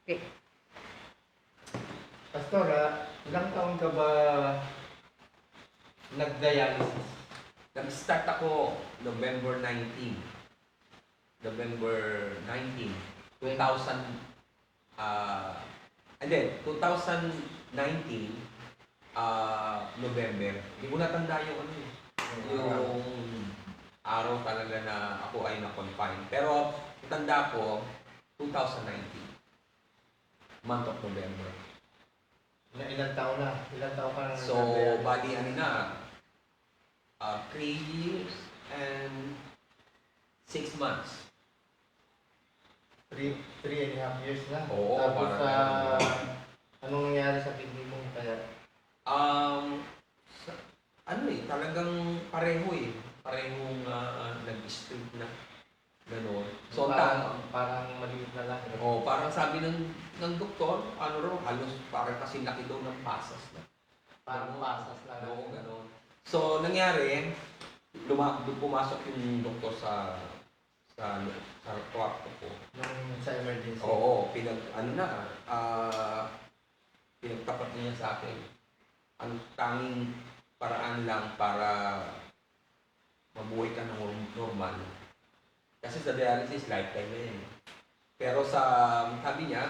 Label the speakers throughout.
Speaker 1: Okay.
Speaker 2: Pastor, ilang taon ka ba nag-dialysis?
Speaker 3: Nag-start ako November 19. November 19. 2000, hindi, 2019, November. Hindi ko natanda yung ano eh. Yung araw talaga na ako ay na-confine. Pero, tanda ko, 2019. Month of November.
Speaker 2: Ilang taon na? Ilang taon ka na
Speaker 3: So,
Speaker 2: nag-dialysis?
Speaker 3: bali, ano na, 3 years and 6 months.
Speaker 2: 3.5 years na.
Speaker 3: Oo,
Speaker 2: Tapos,
Speaker 3: parang
Speaker 2: anong nangyari sa kidney mo? Kaya,
Speaker 3: Ano eh, talagang pareho eh. Parehong nag-straight na. Ganon. So,
Speaker 2: parang maliit na lang.
Speaker 3: parang sabi ng doktor, ano raw, halos parang kasi laki daw ng pasas na.
Speaker 2: Parang pasas lang.
Speaker 3: Oo, ganon. So, nangyari, pumasok yung doktor sa kwarto ko.
Speaker 2: Sa emergency.
Speaker 3: Oo, pinagtapat niya sa akin. Ang tanging paraan lang para mabuhay ka ng normal. Kasi sa dialysis, lifetime na yan. Pero sabi niya,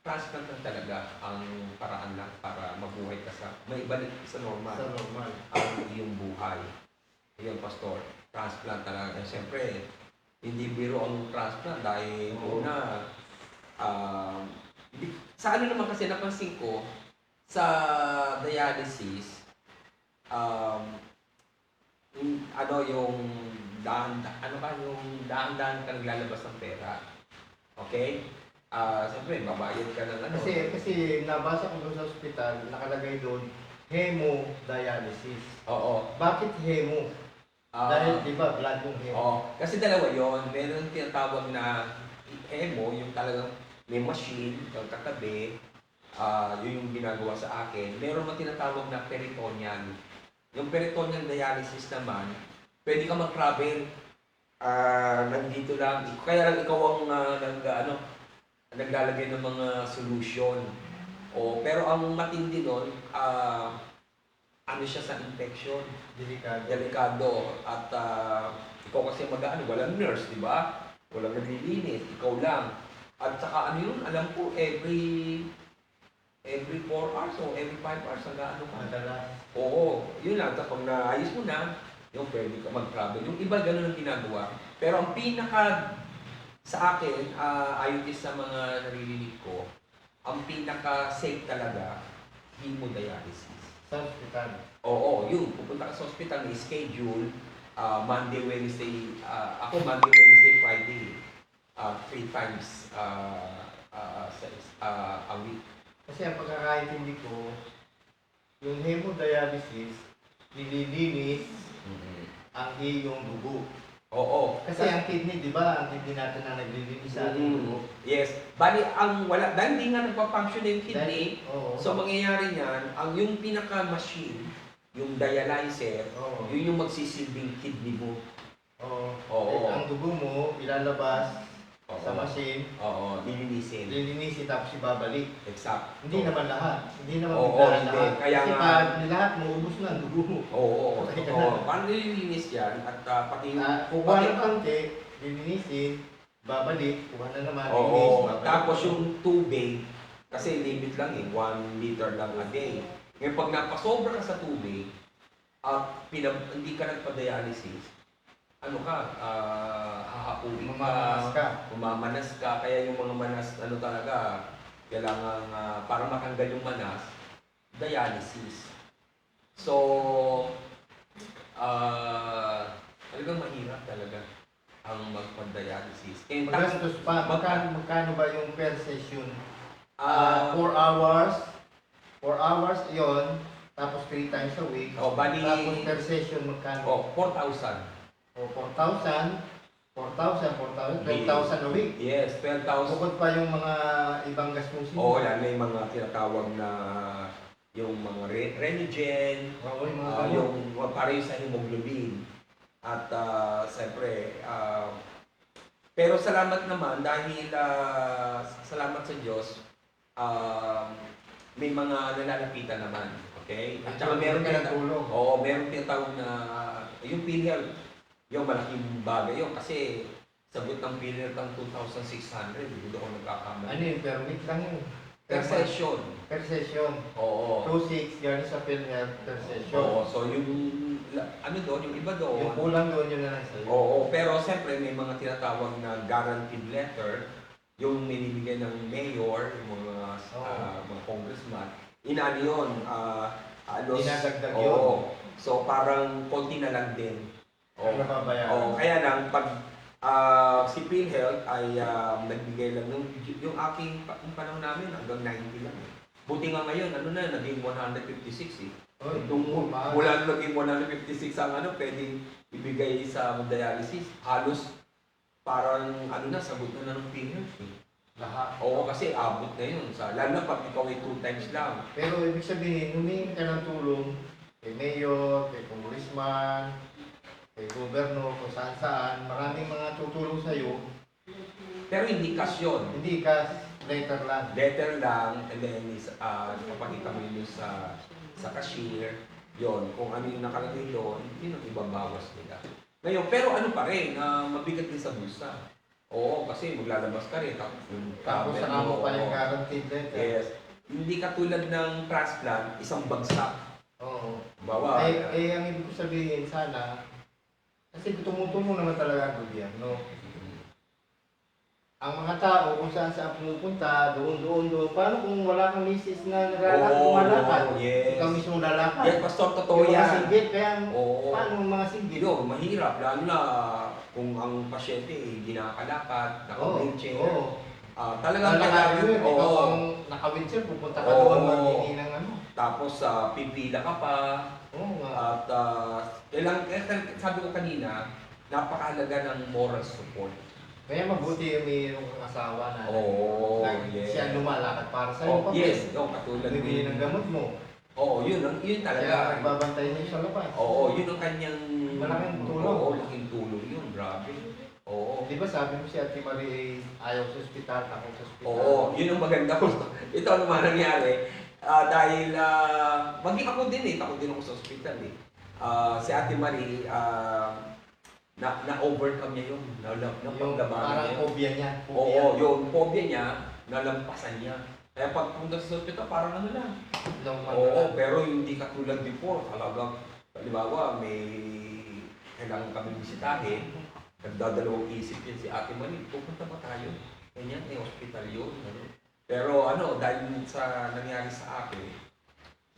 Speaker 3: transplant lang talaga ang paraan lang para mabuhay ka may balik sa normal.
Speaker 2: Sa normal.
Speaker 3: Ang iyong buhay. Ayun, Pastor. Transplant talaga. Siyempre, hindi biro ang transplant dahil una, sa ano naman kasi napansin ko, sa dialysis, yung dahan-dahan ka naglalabas ng pera. Okay? Siyempre, babayad ka ng ano.
Speaker 2: Kasi nabasa ko doon sa ospital, nakalagay doon, hemodialysis.
Speaker 3: Oo.
Speaker 2: Bakit hemo? Dahil di ba blood yung hemo?
Speaker 3: Oo. Kasi dalawa yon. Meron tinatawag na hemo, yung talagang may machine, yung katabi, yun yung ginagawa sa akin. Meron mo tinatawag na peritoneal. Yung peritoneal dialysis naman, pwede ka mag-travel. Nandito lang. Kaya lang ikaw ang naglalagay ng mga solution. Pero ang matindi nun, ano siya sa infection. Delikado. At ikaw kasi walang nurse, di ba? Walang naglilinis, ikaw lang. At saka ano yun, alam ko, every 4 hours o every 5 hours ka. Oo, yun lang. Tapos pag naayos mo na, yung pwede ka mag-travel. Yung iba ganun ang ginagawa. Pero ang pinaka sa akin, ayon din sa mga naririnig ko, ang pinaka-safe talaga, hemodialysis.
Speaker 2: Sa ospital?
Speaker 3: Oo, yun. Pupunta ka sa ospital, may schedule, Monday, Wednesday, ako Monday, Wednesday, Friday. 3 times a week.
Speaker 2: Kasi ang pagkakaintindi ko, yung hemodialysis, nililinis ang iyong dugo.
Speaker 3: Oo.
Speaker 2: Kasi ang kidney, di ba, ang kidney natin na naglilinis sa ating dugo.
Speaker 3: Yes. Bali, dahil hindi nga nagpa-function yung kidney, so mangyayari niyan, yung pinaka-machine, yung dialyzer, yun yung magsisilbing kidney mo.
Speaker 2: Oo. Ang dugo mo, ilalabas sa machine.
Speaker 3: Oo, lilinisin.
Speaker 2: Tapos ibabalik.
Speaker 3: Exact.
Speaker 2: Hindi naman lahat. Hindi naman
Speaker 3: hindi. Kaya
Speaker 2: kasi
Speaker 3: nga,
Speaker 2: pag lahat, maubos na ang dugo mo.
Speaker 3: Oo. Paano nililinis yan? At pati
Speaker 2: kukuha ng konti, lilinisin, babalik, kuha na naman, linis,
Speaker 3: oo.
Speaker 2: babalik.
Speaker 3: Tapos yung tubig, kasi limit lang 1 liter lang a day. Ngayon pag napasobra ka sa tubig, at hindi ka nagpa-dialysis, hahapuin ka, mamamanas ka, kaya yung mga manas, talaga, kailangan, para matanggal yung manas, dialysis. So, talagang mahirap talaga ang magpa-dialysis.
Speaker 2: Magastos pa, magkano ba yung per session? 4 hours, 4 hours yon, tapos 3 times a week, tapos per session magkano?
Speaker 3: 4,000.
Speaker 2: 4,000, 12,000 a week.
Speaker 3: Yes, 12,000.
Speaker 2: Bukod pa yung mga ibang gastusin.
Speaker 3: Oo, yan may mga tinatawag na yung mga Renogen, yung para yung sa hemoglobin. At siyempre, Pero salamat naman dahil salamat sa Diyos, may mga nalalapitan naman. Okay? At saka meron
Speaker 2: ka tulong.
Speaker 3: Oo, meron tinatawag na yung PhilHealth, yung malaking bagay yun. Kasi sagot ng PhilHealth ang 2,600, hindi ako nagkakamali.
Speaker 2: Ano yung permit lang yun?
Speaker 3: Per session.
Speaker 2: Per session.
Speaker 3: Oo.
Speaker 2: 2,600 galing sa PhilHealth per session.
Speaker 3: Oo, so yung ano doon, yung iba doon.
Speaker 2: Yung kulang doon yun na lang sa'yo.
Speaker 3: Oo, pero siyempre may mga tinatawag na guaranteed letter, yung minibigay ng mayor, yung mga congressman. Inaano yun,
Speaker 2: dinadagdag yun.
Speaker 3: Oo. So parang konti na lang din.
Speaker 2: Ang nababayaran.
Speaker 3: Oo, kaya lang pag si PhilHealth ay nagbigay lang yung aking yung panahon namin hanggang 90 lang. Buti nga ngayon, ano na, naging 156 eh. Mula naging 156 ang pwedeng ibigay sa dialysis. Halos parang sagot na ng PhilHealth eh.
Speaker 2: Lahat.
Speaker 3: Oo, kasi abot na yun. Lalo na pag ikaw ay 2 times lang.
Speaker 2: Pero ibig sabihin, humingi ka ng tulong kay mayor, kay congressman, kay governor, kung saan-saan. Maraming mga tutulong sa'yo.
Speaker 3: Pero hindi cash yun.
Speaker 2: Hindi cash, letter lang.
Speaker 3: Letter lang, and then papakita mo yun sa cashier. Yon, kung ano yung nakalagay doon, yun ang ibabawas nila. Ngayon, pero ano pa rin, mabigat din sa bulsa. Oo, kasi maglalabas ka rin.
Speaker 2: Tapos sa amo pa yung guaranteed letter.
Speaker 3: Yes. Hindi katulad ng transplant, isang bagsak.
Speaker 2: Oo.
Speaker 3: Bawa.
Speaker 2: Ang ibig ko sabihin sana, kasi tumutulong naman talaga ang gobyerno. Ang mga tao kung saan pumupunta, doon. Paano kung wala kang misis na lumalakad?
Speaker 3: Yes.
Speaker 2: Ikaw mismo lalakad.
Speaker 3: Yes, pastor, totoo
Speaker 2: Yung mga
Speaker 3: yan.
Speaker 2: singgit, kaya paano ang mga singgit?
Speaker 3: Yun, mahirap. Lalo na kung ang pasyente ginakalakad, naka-wheelchair. Talagang kailangan.
Speaker 2: Ikaw ang naka-wheelchair, pupunta ka doon, magiging ng ano.
Speaker 3: Tapos pipila ka pa.
Speaker 2: Oo nga.
Speaker 3: At sabi ko kanina, napakahalaga ng moral support.
Speaker 2: Kaya mabuti yung mayroong kang asawa na
Speaker 3: Yes.
Speaker 2: siya lumalakad para sa'yo.
Speaker 3: Yes, katulad
Speaker 2: Bibili ng gamot mo.
Speaker 3: Oo, yun talaga.
Speaker 2: Kaya nagbabantay niya sa labas.
Speaker 3: Oo, yun ang kanyang
Speaker 2: malaking tulong.
Speaker 3: Oo, laking tulong yun, grabe. Oo.
Speaker 2: Di ba sabi mo si Ate Marie ayaw sa ospital, ako sa ospital?
Speaker 3: Oo, yun ang maganda ko. Ito ano man nangyari. Dahil, maging ako din ako din ako sa ospital eh. Si Ate Marie, na-overcome niya yun.
Speaker 2: Parang phobia niya.
Speaker 3: Oo, yung phobia niya, nalampasan niya. Kaya pag punta sa ospital, parang ano lang. Oo, pero hindi katulad before. Talagang, halimbawa, may kailangan kami bisitahin. Nagdadalawang isip yan si Ate Marie, pupunta ba tayo? Ganyan, may hospital yun. Pero dahil sa nangyari sa akin,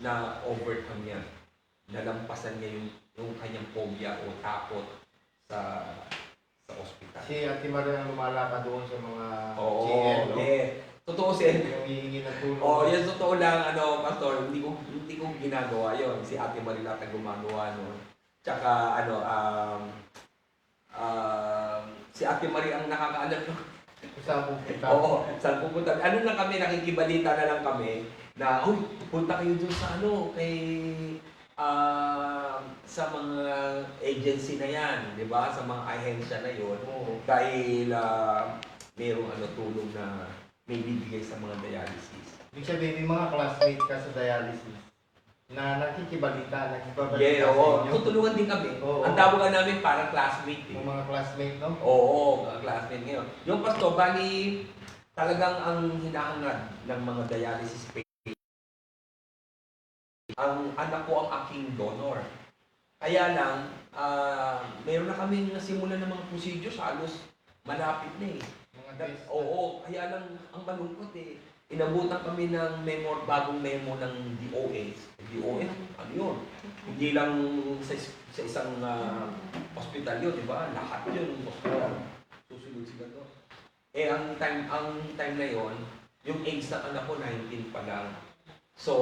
Speaker 3: na overcome niya, nalampasan niya yung kanyang phobia o takot sa ospital.
Speaker 2: Si Ate Marie ang lumalakad doon sa mga
Speaker 3: GL, no? Yeah. Totoo siya.
Speaker 2: Yung hihingi ng tulong.
Speaker 3: Yan totoo lang, Pastor, hindi ko ginagawa yon. Si Ate Marie lang ang gumagawa noon. Tsaka, si Ate Marie ang nakakaalam no?
Speaker 2: Saan pupunta?
Speaker 3: Oo, saan pupunta. Ano na kami, nakikibalita na lang kami na, punta kayo dun sa kay sa mga agency na yan, di ba? Sa mga ahensya na yun. Dahil mayroong tulong na may bibigay sa mga dialysis.
Speaker 2: Ibig sabihin, may mga classmate ka sa dialysis na nakikibalita sa inyo.
Speaker 3: Tutulungan din kami. Ang tawagan namin parang classmate.
Speaker 2: Yung mga classmate, no?
Speaker 3: Oo, classmate ngayon. Yung pastor, bali talagang ang hinahangad ng mga dialysis patients. Ang anak ko ang aking donor. Kaya lang, mayroon na kami nasimulan ng mga procedures, halos malapit na eh.
Speaker 2: Mga test.
Speaker 3: Oo, kaya lang ang malungkot eh. Inabutan kami ng bagong memo ng DOH. DOH, ano yun? Hindi lang sa isang hospital yun, di ba? Lahat yun, hospital. Susunod sila doon. Ang time na yun, yung age ng anak ko, 19 pa lang. So,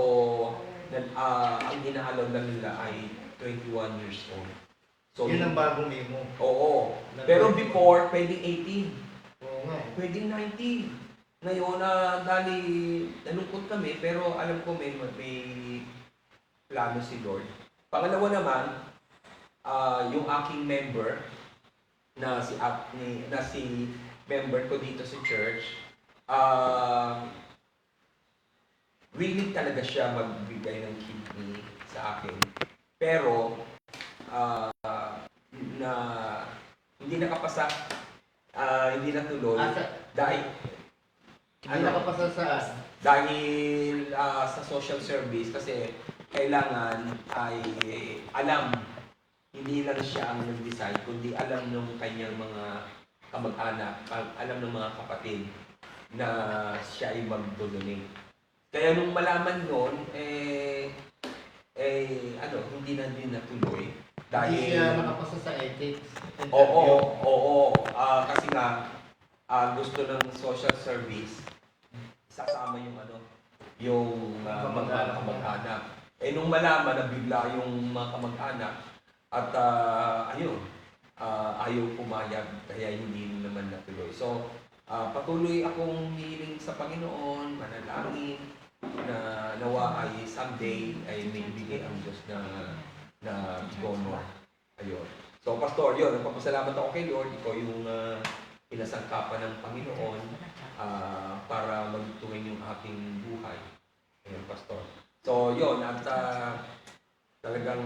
Speaker 3: ang inaalaw lang nila ay 21 years old. So,
Speaker 2: yun ang bagong memo.
Speaker 3: Oo. Pero before, pwedeng 18.
Speaker 2: Oo nga.
Speaker 3: Pwedeng 19. Ngayon, dali, nalungkot kami, pero alam ko may plano si Lord. Pangalawa naman, yung aking member, na si member ko dito sa church, willing talaga siya magbigay ng kidney sa akin. Pero, na hindi nakapasa, hindi natuloy dahil
Speaker 2: Hindi nakapasa saan?
Speaker 3: dahil sa social service kasi kailangan ay alam, hindi lang siya ang nag-decide, kundi alam ng kanyang mga kamag-anak, alam ng mga kapatid na siya ay mag-donate. Kaya nung malaman nun, hindi na din natuloy. Dahil,
Speaker 2: Hindi siya nakapasa sa ethics.
Speaker 3: oo. Kasi nga, gusto ng social service, isasama yung mga kamag-anak. Nung malaman na bigla yung mga kamag-anak, at ayaw pumayag, kaya hindi naman natuloy. So, patuloy akong hiling sa Panginoon, manalangin, na nawa ay someday ay may bigay ang Diyos na donor. Ayun. So, Pastor, yun, nagpapasalamat ako kay Lord. Ikaw yung pinasangkapan ng Panginoon para magtuwing yung aking buhay. Ayun, Pastor. So, yun, at talagang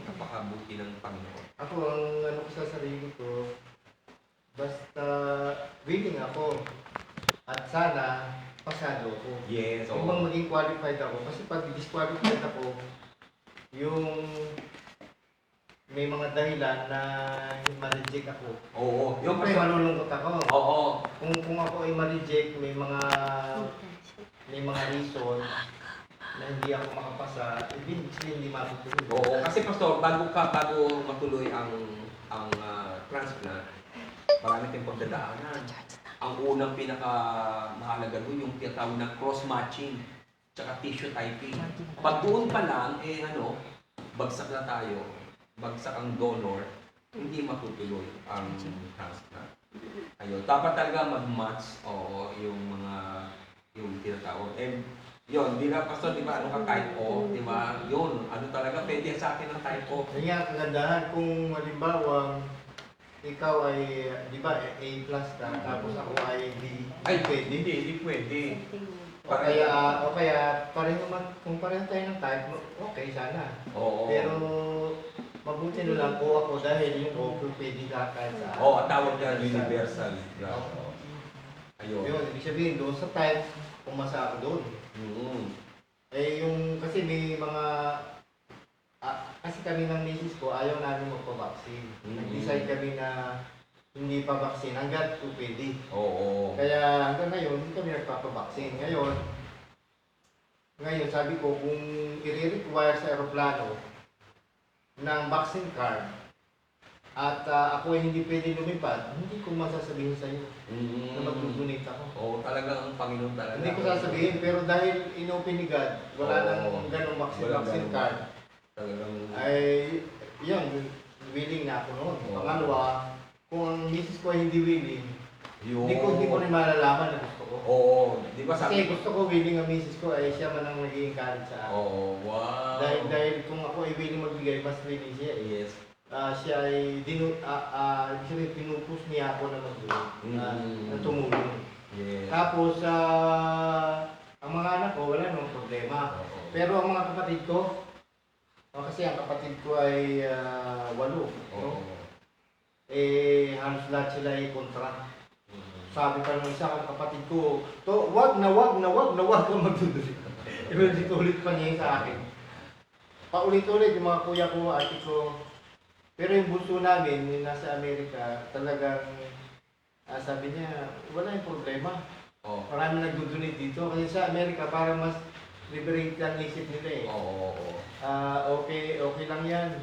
Speaker 3: napakabuti ng Panginoon.
Speaker 2: Ako, ang ko sa sarili ko, basta willing ako at sana pasado ako.
Speaker 3: Yes,
Speaker 2: Kung bang maging qualified ako, kasi pag disqualified ako, yung may mga dahilan na ma-reject ako.
Speaker 3: Oo.
Speaker 2: Yung malulungkot ako.
Speaker 3: Oo.
Speaker 2: Kung ako ay ma-reject, may mga reason na hindi ako makapasa, hindi matutuloy.
Speaker 3: Oo, kasi Pastor, bago matuloy ang transplant, marami tayong pagdadaanan. Ang unang pinakamahalaga doon yung tinatawag na cross-matching tsaka tissue typing. Pag doon pa lang, bagsak na tayo, bagsak ang donor, hindi matutuloy ang transplant. Ayun, dapat talaga mag-match yung tinatawag. Yun, di ba, Pastor, di ba, type O, di ba, yun, talaga, pwede sa akin ang type O.
Speaker 2: Kaya kagandahan kung halimbawa, ikaw ay, di ba, A plus ka, tapos ako ay B.
Speaker 3: Ay, pwede, hindi pwede.
Speaker 2: O kaya, pareho man, kung pareho tayo ng type, okay, sana.
Speaker 3: Oo.
Speaker 2: Pero, mabuti na lang po ako dahil yung O, pwede ka kahit saan.
Speaker 3: Oo, ang tawag niya, universal.
Speaker 2: Oo.
Speaker 3: Ayun.
Speaker 2: Yun, ibig sabihin, doon sa type, pumasa ako doon. Kasi may mga, kasi kami ng misis ko, ayaw namin magpa-vaccine. Nag-decide kami na hindi pa vaccine hanggat pwede.
Speaker 3: Oo.
Speaker 2: Kaya hanggang ngayon, hindi kami nagpapa-vaccine. Ngayon, sabi ko, kung i-require sa aeroplano ng vaccine card, at ako ay hindi pwede lumipad, hindi ko masasabihin sa iyo na mag-donate ako.
Speaker 3: Oo, talagang ang Panginoon talaga.
Speaker 2: Hindi ko sasabihin, pero dahil inopen ni God, wala nang ganong vaccine card.
Speaker 3: Talagang
Speaker 2: Ay, yun, willing na ako noon. Pangalawa, kung ang misis ko ay hindi willing, hindi ko rin malalaman na gusto ko.
Speaker 3: Oo, di ba
Speaker 2: Kasi gusto ko willing ang misis ko ay siya man ang nag-i-encourage sa akin.
Speaker 3: Oo, wow.
Speaker 2: Dahil kung ako ay willing magbigay, mas willing siya.
Speaker 3: Yes.
Speaker 2: Siya ay pinupus niya ako na mag-donate, na tumulong.
Speaker 3: Yes.
Speaker 2: Tapos, ang mga anak ko, wala namang problema. Pero ang mga kapatid ko, kasi ang kapatid ko ay 8. No? Halos lahat sila ay kontra. Sabi pa ng isa kang kapatid ko, wag na kang magduduli. Ulit pa niya sa akin. Paulit-ulit yung mga kuya ko, ate ko. Pero yung bunso namin, yung nasa Amerika, talagang sabi niya, wala yung problema. Marami nagdudunit dito. Kasi sa Amerika, parang mas liberate lang isip nila eh. Okay lang yan.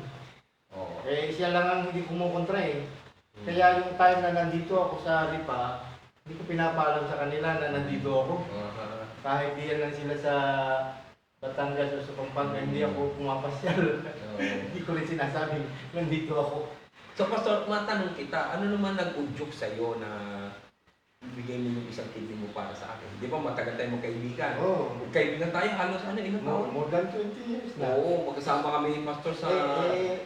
Speaker 2: Siya lang ang hindi kumukontra eh. Kaya yung time na nandito ako sa Lipa, hindi ko pinapaalam sa kanila na nandito ako. Kahit diyan lang sila sa Batangas o sa Pampanga, hindi ako pumapasyal. Hindi ko rin sinasabi, nandito ako.
Speaker 3: So, Pastor, matanong kita, ano naman nag-udyok sa'yo na ibigay mo yung isang kidney mo para sa akin? Di ba matagal tayo magkaibigan?
Speaker 2: Oo.
Speaker 3: Kaibigan tayo, halos ilang taon?
Speaker 2: More than 20 years na.
Speaker 3: Oo, magkasama kami, Pastor,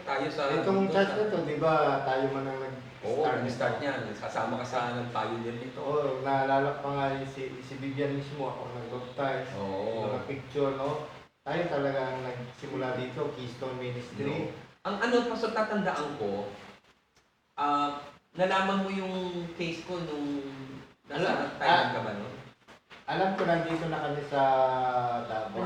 Speaker 3: tayo sa...
Speaker 2: Itong church na to, di ba, tayo man ang
Speaker 3: Oo, nag-start niya. Kasama ka sa nag-pioneer nito.
Speaker 2: Oo, naalala ko pa nga yun, si Vivian mismo, ako nag-baptize,
Speaker 3: Oo.
Speaker 2: mga picture, no? Tayo talagang nagsimula dito, Keystone Ministry.
Speaker 3: Ang ano, Pastor, tatandaan ko, nalaman mo yung case ko nung nasa Thailand ka ba, no?
Speaker 2: Alam ko nandito na kami sa Davao.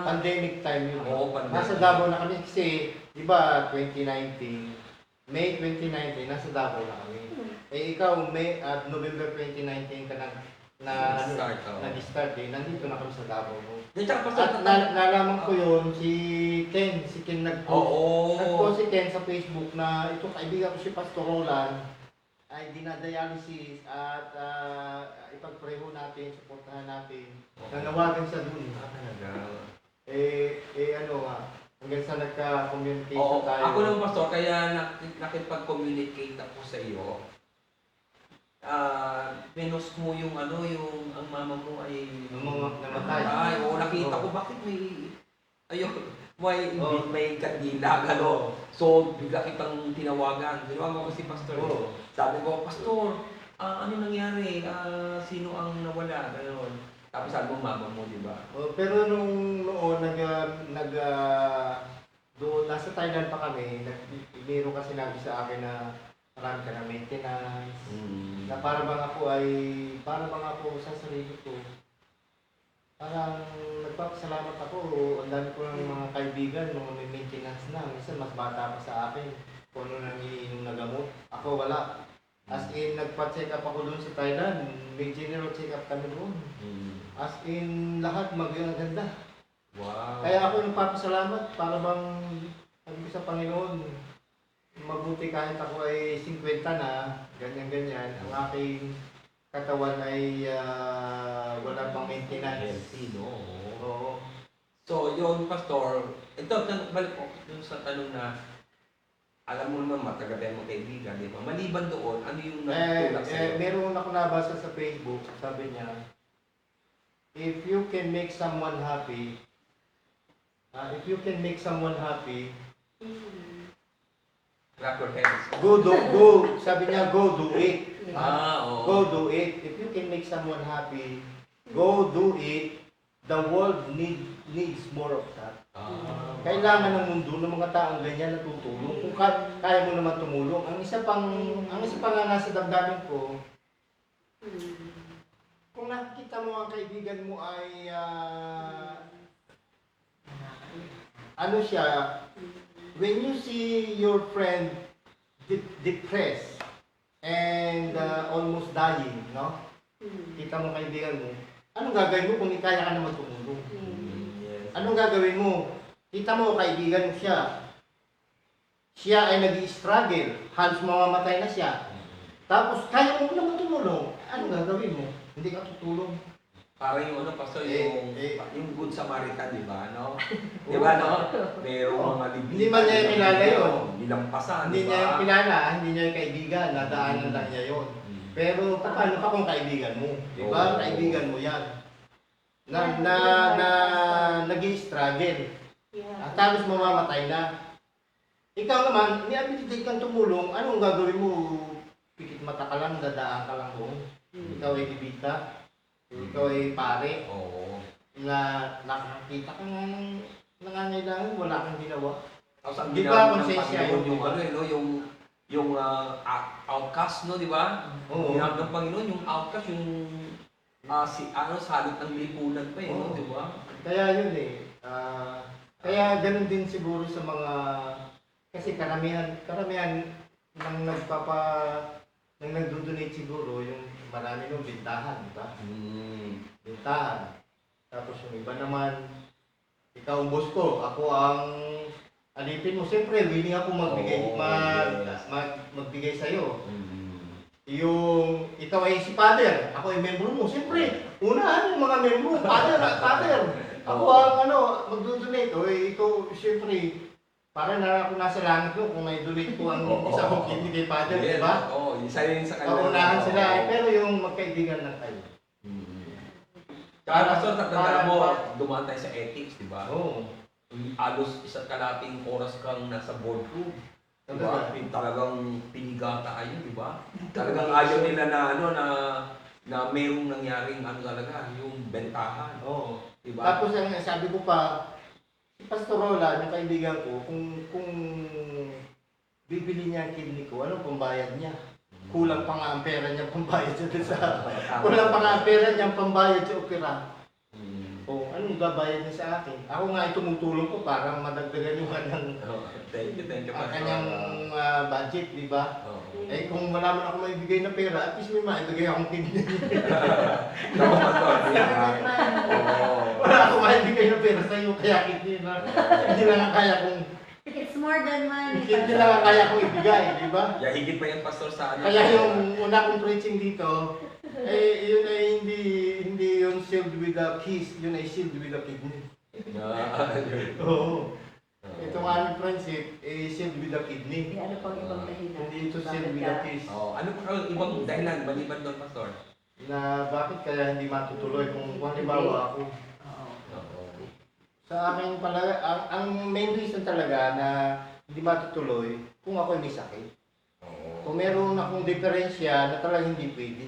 Speaker 2: Pandemic time yun.
Speaker 3: Oo, pandemic.
Speaker 2: Nasa Davao na kami kasi, di ba, 2019, May 2019, nasa Davao na kami. Ikaw, November 2019 ka
Speaker 3: Nag-start,
Speaker 2: nag-start eh. Nandito na kami sa Davao mo.
Speaker 3: Then, tsaka, Pastor,
Speaker 2: At nalaman ko yun, si Ken nag-post.
Speaker 3: Oo.
Speaker 2: Nag-post si Ken sa Facebook na itong kaibigan ko si Pastor Roland ay dinadialysis at ipag-pray natin, supportahan natin. Nanawagan siya dun. Ano nga, hanggang sa nagka-communication tayo.
Speaker 3: Ako lang, Pastor, kaya nakipag-communicate ako sa iyo. Pinost mo yung ang mama mo ay
Speaker 2: namatay.
Speaker 3: Ay, nakita ko bakit may kandila, So, bigla kitang tinawagan. Tinawagan ko si Pastor. Sabi ko, Pastor, ano nangyari? Sino ang nawala? Gano'n. Tapos sabi mo, mama mo, di ba?
Speaker 2: Pero nung noon, doon, nasa Thailand pa kami, meron kasi sinabi sa akin na marami ka ng maintenance, na para bang ako sa sarili ko. Parang nagpapasalamat ako, ang dami ko ng mga kaibigan, mga may maintenance na, minsan mas bata pa sa akin, kung ano nang iniinom na gamot. Ako wala. As in, nagpa-check up ako doon sa Thailand, may general check up kami doon. As in, lahat maganda.
Speaker 3: Wow.
Speaker 2: Kaya ako nagpapasalamat, para bang, sabi ko sa Panginoon, mabuti kahit ako ay 50 na, ganyan-ganyan, ang aking katawan ay wala pang maintenance.
Speaker 3: Healthy, no?
Speaker 2: Oo.
Speaker 3: So, yun, Pastor, ito, balik ko dun sa tanong na, alam mo naman, matagal tayo magkaibigan, di ba? Maliban doon, ano yung nagtulak sa'yo?
Speaker 2: Meron ako nabasa sa Facebook, sabi niya, if you can make someone happy,
Speaker 3: Clap your hands.
Speaker 2: sabi niya, go do it.
Speaker 3: Oo.
Speaker 2: Go do it. If you can make someone happy, go do it. The world needs more of that. Kailangan ng mundo ng mga taong ganyan na tutulong. Kung kaya mo naman tumulong. Ang isa pang nga nasa damdamin ko, kung nakikita mo ang kaibigan mo ay ano siya, when you see your friend depressed and almost dying, no? Kita mo kaibigan mo, anong gagawin mo kung kaya ka naman tumulong?
Speaker 3: Yes.
Speaker 2: Anong gagawin mo? Kita mo kaibigan mo siya. Siya ay nag-i-struggle, halos mamamatay na siya. Tapos kaya mo naman tumulong, anong gagawin mo? Hindi ka tutulong.
Speaker 3: Parang yung Pastor, yung Good Samaritan, di ba, no? Di
Speaker 2: Oo.
Speaker 3: ba, no? Merong mga libigan.
Speaker 2: Hindi man niya kilala yun.
Speaker 3: Nilampasan,
Speaker 2: Hindi
Speaker 3: di
Speaker 2: niya yung
Speaker 3: ba?
Speaker 2: kilala, hindi niya yung kaibigan, nadaanan lang niya yun. Pero paano pa kung kaibigan mo? Di ba?
Speaker 3: Oo.
Speaker 2: Kaibigan mo yan. Nag-i-struggle. At tapos mamamatay na. Ikaw naman, ni-abilitate kang tumulong, anong gagawin mo? Pikit mata ka lang, dadaan ka lang doon. Ikaw ay ibita. Ikaw ay pare.
Speaker 3: Oo.
Speaker 2: Na nakakita ka nga ng nangangailangan, wala kang ginawa.
Speaker 3: Tapos ang
Speaker 2: Di ba,
Speaker 3: ginawa ng
Speaker 2: konsensya
Speaker 3: Panginoon
Speaker 2: yun,
Speaker 3: yung
Speaker 2: di ba?
Speaker 3: yung outcast, no, di ba?
Speaker 2: Oo.
Speaker 3: Ginawa ng Panginoon yung outcast, yung salit ng lipunan pa, no,
Speaker 2: Oo.
Speaker 3: di ba?
Speaker 2: Kaya yun eh. Kaya ganun din siguro sa mga, kasi karamihan nang nagdo-donate siguro, yung marami nung bintahan, di ba? Bintahan. Tapos yung iba naman, ikaw ang boss ko, ako ang alipin mo. Siyempre, willing ako magbigay, magbigay sa'yo. Yung ikaw ay si father, ako ay membro mo. Siyempre, unahan yung mga membro, father. Ako ang magdo-donate. O ito, siyempre, para na ako nasa langit ko kung na-donate ko ang isa kong kidney kay father, di ba?
Speaker 3: Oo, isa yun sa kanila.
Speaker 2: Unahan sila, pero yung magkaibigan lang tayo.
Speaker 3: Kaya Pastor, tatandaan mo, dumaan tayo sa ethics, di ba?
Speaker 2: Oo.
Speaker 3: Alos isa't kalating oras kang nasa boardroom. Diba? Talagang pinigata kayo, di ba? Talagang ayaw nila na na mayroong nangyaring talaga, yung bentahan.
Speaker 2: Oo.
Speaker 3: Diba?
Speaker 2: Tapos ang sabi ko pa, si Pastor Rola, yung kaibigan ko, kung bibili niya ang kidney ko, anong pambayad niya? Kulang pa nga ang pera niya pambayad sa kulang pa nga ang pera niya pambayad sa opera. O anong babayad niya sa akin? Ako nga ay tumutulong ko para madagdagan yung kanyang
Speaker 3: Thank you,
Speaker 2: ang
Speaker 3: Pastor.
Speaker 2: kanyang budget, di ba? Eh kung wala man ako maibigay na pera, at least may maibigay akong kidney.
Speaker 3: Naku, Pastor.
Speaker 2: Wala akong maibigay na pera sa iyo, kaya kidney na. Hindi lang ang kaya kong
Speaker 1: It's more than money.
Speaker 2: hindi lang ang kaya kong ibigay, di ba?
Speaker 3: Yeah, higit pa yung Pastor sa
Speaker 2: Kaya yung una kong preaching dito, yun ay hindi yung sealed with a kiss, yun ay sealed with a kidney. Oo. Itong aming friendship, sealed with a kidney.
Speaker 1: Ano pang ibang dahilan?
Speaker 2: Hindi ito sealed with a kiss.
Speaker 3: Ano pa ang ibang dahilan maliban doon, Pastor?
Speaker 2: Na bakit kaya hindi matutuloy kung halimbawa ako. Sa akin pala, ang main reason talaga na hindi matutuloy kung ako may sakit. Kung meron akong diferensya na talagang hindi pwede.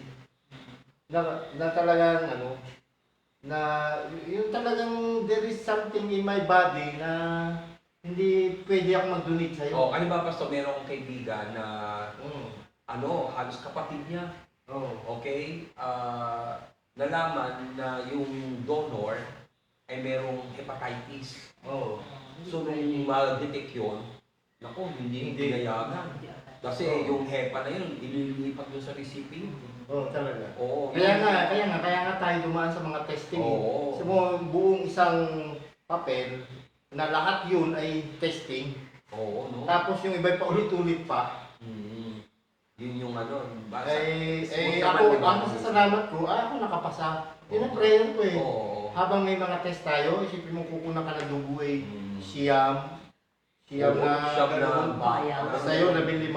Speaker 2: Na talagang na yung talagang there is something in my body na hindi pwede ako mag-donate sa'yo.
Speaker 3: Ano ba, Pastor, meron akong kaibigan na halos kapatid niya. Okay? Nalaman na yung donor ay merong hepatitis. So, nung ma-detect yun, naku, hindi pinayagan. Kasi yung hepa na yun, ililipat yun sa recipient.
Speaker 2: Talaga.
Speaker 3: Oo.
Speaker 2: Kaya nga tayo dumaan sa mga testing.
Speaker 3: Oo.
Speaker 2: Sa mga buong isang papel na lahat yun ay testing.
Speaker 3: Oo, no?
Speaker 2: Tapos yung iba pa ulit-ulit pa.
Speaker 3: Yun yung
Speaker 2: Ako, ang masasalamat ko, ako nakapasa. Yun ang prayer ko eh.
Speaker 3: Oo.
Speaker 2: Habang may mga test tayo, isipin mo kukunan ka ng dugo eh. Siyam na gano'n. Sa'yo, 15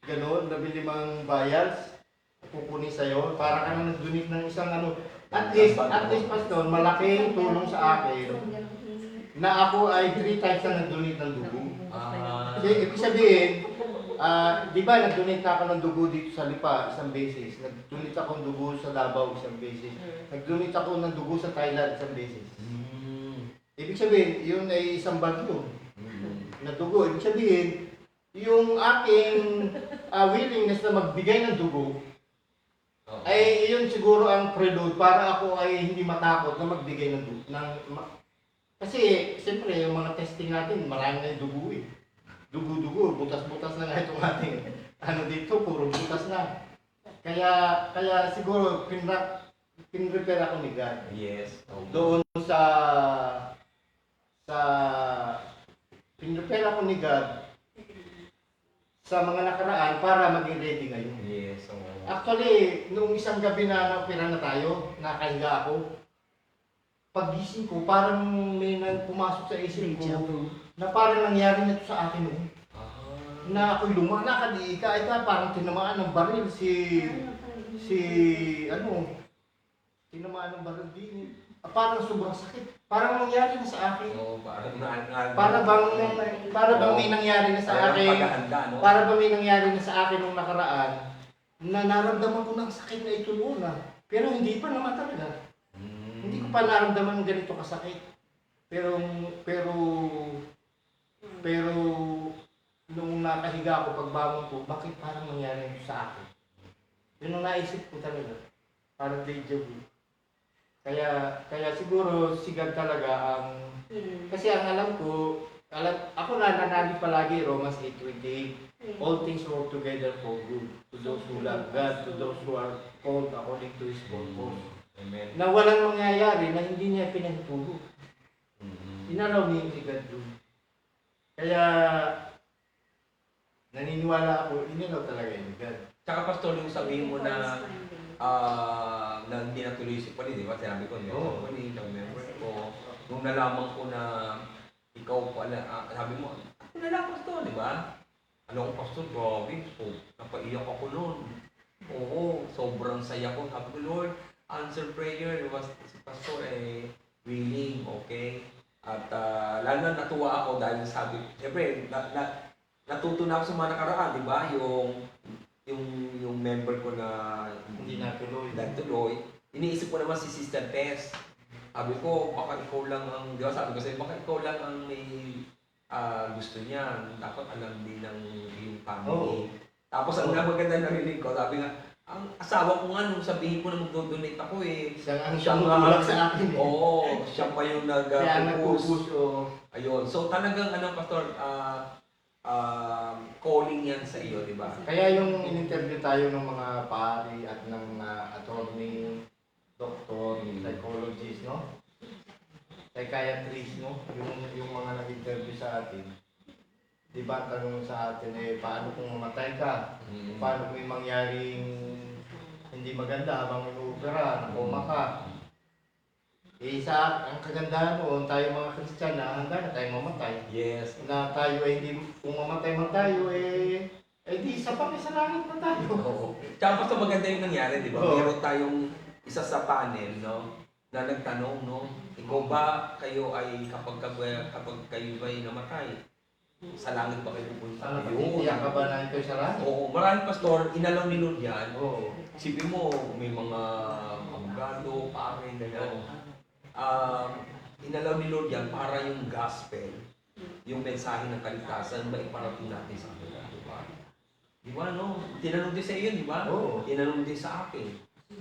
Speaker 2: gano'n, 15 vials. Kukunin sa'yo, para ka nang nag-donate ng isang At least, Pastor, malaking tulong sa akin na ako ay 3 times na nag-donate ng dugo. Kasi ibig sabihin, di ba nag-donate na ako ng dugo dito sa Lipa isang beses. Nag-donate ako ng dugo sa Davao isang beses. Nag-donate ako ng dugo sa Thailand isang beses. Ibig sabihin, yun ay isang bagyo na dugo. Ibig sabihin, yung aking willingness na magbigay ng dugo, ay yun siguro ang prelude para ako ay hindi matakot na magbigay ng dugo. Kasi, siyempre, yung mga testing natin, marami na yung dugo eh. Dugo-dugo, butas-butas na nga itong ating dito, puro butas na. Kaya siguro, pinrepare ako ni God.
Speaker 3: Yes.
Speaker 2: Doon pinrepare ako ni God sa mga nakaraan para maging ready ngayon.
Speaker 3: Yes.
Speaker 2: Actually, noong isang gabi na na-opera na tayo, nakahiga ako, paggising ko, parang may pumasok sa isip ko na parang nangyari na ito sa akin noon. Na ako'y lumalakad, parang tinamaan ng baril tinamaan ng baril din. Parang sobrang sakit. Parang nangyari na sa akin. Para bang may nangyari na sa akin. Para bang may nangyari na sa akin nung nakaraan na naramdaman ko ng sakit na ito noon Pero hindi pa naman talaga. Hindi ko pa naramdaman ganito kasakit. Pero nung nakahiga ako pagbangon ko, bakit parang nangyari ito sa akin? Yun ang naisip ko talaga. Parang deja vu. Kaya siguro sigad talaga ang kasi ang alam ko, ako nananalig palagi Romans 8:28. All things work together for good to those who love God, to those who are called according to His purpose.
Speaker 3: Amen.
Speaker 2: Na walang mangyayari na hindi niya pinahitulog. Inalaw niya yung si God doon. Kaya naniniwala ako, inalaw talaga yung God.
Speaker 3: Tsaka, Pastor, yung sabihin mo na hindi natuloy si Pali, di ba? Sinabi ko, Pali, member ko. Nung nalaman ko na ikaw pala, sabi mo, ako na lang, Pastor, di ba? Ano ko, Pastor, grabe. So, napaiyak ako noon. Oo, sobrang saya ko. Sabi ko, Lord, answer prayer. Diba? Si Pastor willing, okay? At lalo na natuwa ako dahil sabi, siyempre, natuto na ako sa mga nakaraan, di ba? Yung member ko na
Speaker 2: Hindi natuloy.
Speaker 3: nagtuloy, iniisip ko naman si Sister Tess. Sabi ko, baka ikaw lang ang, di ba sabi ko sa'yo, baka ikaw lang ang may gusto niya. Dapat alam din ng iyong family.
Speaker 2: Oo.
Speaker 3: Tapos ang maganda narinig ko, sabi nga, ang asawa ko nga nung sabihin ko na mag-donate ako eh.
Speaker 2: Siya ang
Speaker 3: Siya
Speaker 2: tumutulak sa akin.
Speaker 3: Oo, siya pa yung
Speaker 2: Kaya
Speaker 3: nag-propose.
Speaker 2: nag-focus o
Speaker 3: Ayun. So talagang Pastor, calling yan sa iyo, di ba?
Speaker 2: kaya yung in-interview tayo ng mga pari at ng attorney, doktor, psychologist, no? Psychiatrist, no? Yung mga nag-interview sa atin. Di ba, tanong sa atin paano kung mamatay ka? Paano kung may mangyaring hindi maganda habang inuopera, nakoma ka? Ang kagandahan noon, tayo mga Kristiyan na handa na tayo mamatay.
Speaker 3: Yes.
Speaker 2: Na tayo hindi, kung mamatay man tayo, di isa pa may sa langit na tayo.
Speaker 3: Oo. Tsaka basta maganda yung nangyari, di ba?
Speaker 2: Oo.
Speaker 3: Meron tayong isa sa panel, no? Na nagtanong, no? Ikaw ba, kayo ay kapag kayo ba'y namatay, sa langit pa kayo pupunta?
Speaker 2: Tiyak ka ba na ito sa langit?
Speaker 3: Oo. Maraming pastor, inalaw ni Lord yan.
Speaker 2: Oo.
Speaker 3: Sipin mo, may mga abogado, pare, ganyan. Inalaw ni Lord yan para yung gospel, yung mensahe ng kaligtasan, maiparating natin sa kanila, di ba? Di ba, no? Tinanong din sa iyo, di ba?
Speaker 2: Oo.
Speaker 3: Tinanong din sa akin.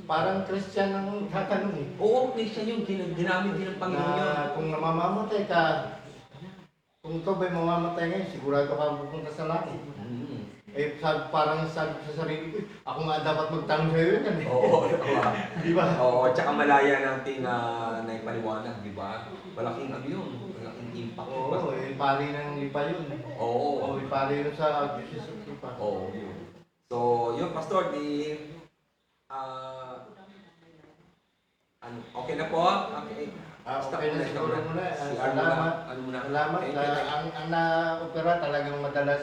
Speaker 2: Parang Kristyan ang tatanong eh.
Speaker 3: Oo, Christian yun. Ginamit din ng Panginoon yun.
Speaker 2: Na kung mamamatay ka, kung ikaw ba'y mamamatay ngayon, sigurado ka pupunta sa langit. Parang sabi ko sa sarili ko, ako nga dapat magtanong sa'yo yun.
Speaker 3: Oo,
Speaker 2: Di ba?
Speaker 3: Oo, tsaka malaya natin na ipaliwanag, di ba? Malaking ano yun, malaking impact.
Speaker 2: Oo, pari ng lipa yun.
Speaker 3: Oo.
Speaker 2: Oo, pari yun sa Jesus of lipa.
Speaker 3: Oo, yun. So, yun, Pastor, okay na po? Okay. Stop
Speaker 2: Okay na
Speaker 3: muna,
Speaker 2: siguro
Speaker 3: stop
Speaker 2: muna.
Speaker 3: Si Ar
Speaker 2: Salamat.
Speaker 3: Ano muna?
Speaker 2: Salamat.
Speaker 3: Thank you.
Speaker 2: Ang na-opera talagang madalas